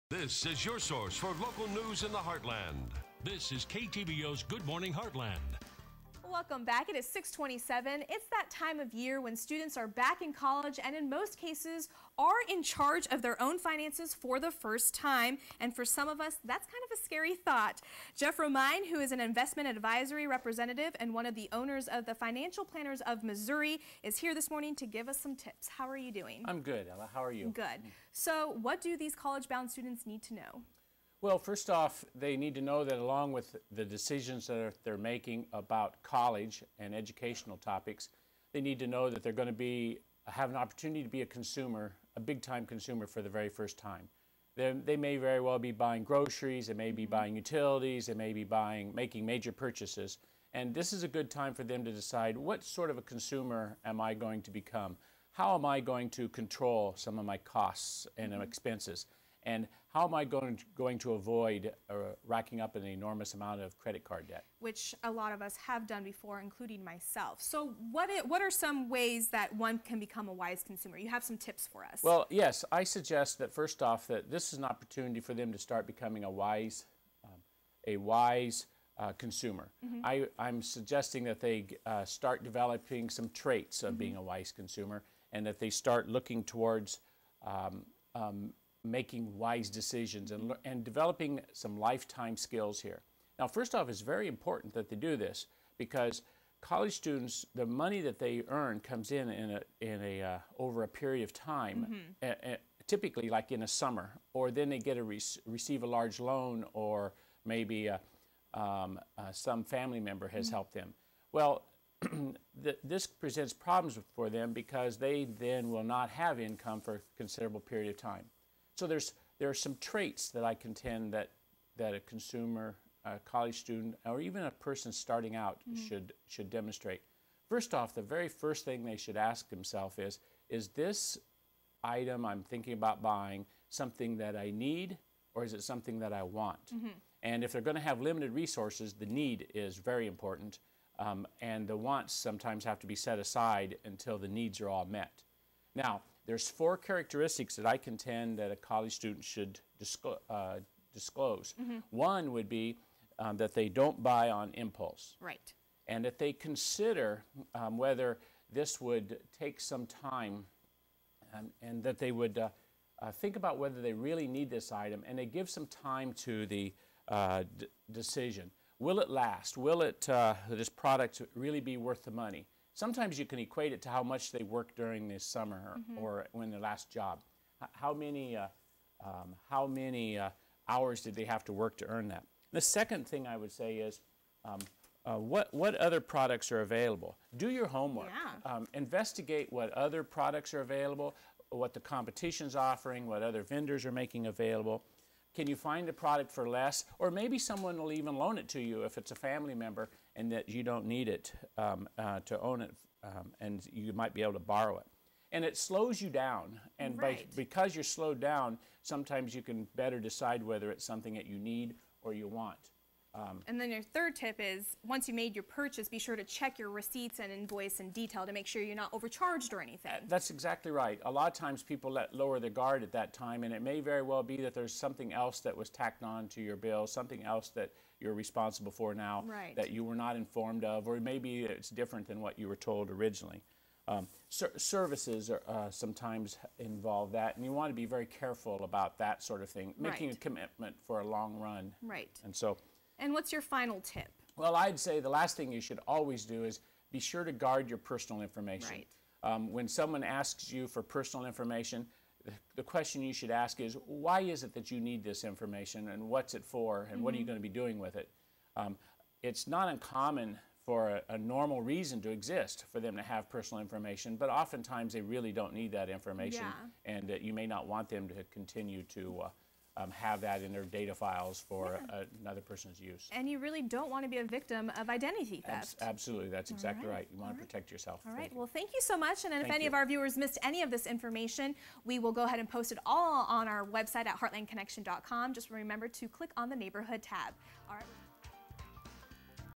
This is your source for local news in the Heartland. This is KTVO's Good Morning Heartland. Welcome back. It is 6:27. It's that time of year when students are back in college and in most cases are in charge of their own finances for the first time. And for some of us, that's kind of a scary thought. Jeff Romine, who is an investment advisory representative and one of the owners of the Financial Planners of Missouri, is here this morning to give us some tips. How are you doing? I'm good, Ella. How are you? Good. So what do these college-bound students need to know? Well, first off, they need to know that along with the decisions that they're making about college and educational topics, they need to know that they're going to have an opportunity to be a consumer, a big-time consumer for the very first time. They may very well be buying groceries, they may be buying utilities, they may be making major purchases. And this is a good time for them to decide, what sort of a consumer am I going to become? How am I going to control some of my costs and expenses? And how am I going to avoid racking up an enormous amount of credit card debt? Which a lot of us have done before, including myself. So what are some ways that one can become a wise consumer? You have some tips for us. Well, yes, I suggest that first off that this is an opportunity for them to start becoming a wise consumer. I'm suggesting that they start developing some traits of being a wise consumer, and that they start looking towards making wise decisions and developing some lifetime skills here. Now, first off, it's very important that they do this because college students, the money that they earn comes in over a period of time, typically like in a summer, or then they get receive a large loan, or maybe some family member has helped them. Well, this presents problems for them because they then will not have income for a considerable period of time. So there are some traits that I contend that a consumer, a college student, or even a person starting out should demonstrate. First off, the very first thing they should ask themselves is this item I'm thinking about buying something that I need, or is it something that I want? And if they're going to have limited resources, the need is very important, and the wants sometimes have to be set aside until the needs are all met. Now, there's 4 characteristics that I contend that a college student should disclose. One would be that they don't buy on impulse. Right. And that they consider whether this would take some time, and that they would think about whether they really need this item, and they give some time to the decision. Will it last? Will this product really be worth the money? Sometimes you can equate it to how much they worked during this summer or when their last job. How many hours did they have to work to earn that? The second thing I would say is what other products are available. Do your homework. Yeah. Investigate what other products are available, what the competition's offering, what other vendors are making available. Can you find a product for less? Or maybe someone will even loan it to you if it's a family member and that you don't need it to own it, and you might be able to borrow it. And it slows you down. And because you're slowed down, sometimes you can better decide whether it's something that you need or you want. And then your third tip is, once you made your purchase, be sure to check your receipts and invoice in detail to make sure you're not overcharged or anything. That's exactly right. A lot of times people lower their guard at that time, and it may very well be that there's something else that was tacked on to your bill, something else that you're responsible for now that you were not informed of, or maybe it's different than what you were told originally. Services sometimes involve that, and you want to be very careful about that sort of thing, making a commitment for a long run. Right. And what's your final tip? Well, I'd say the last thing you should always do is be sure to guard your personal information. Right. When someone asks you for personal information, the question you should ask is, why is it that you need this information, and what's it for, and what are you going to be doing with it? It's not uncommon for a normal reason to exist for them to have personal information, but oftentimes they really don't need that information, and you may not want them to continue to have that in their data files for another person's use. And you really don't want to be a victim of identity theft. Absolutely, that's exactly right. You want to protect yourself. All right, well, thank you so much. And if any of our viewers missed any of this information, we will go ahead and post it all on our website at heartlandconnection.com. Just remember to click on the neighborhood tab. All right.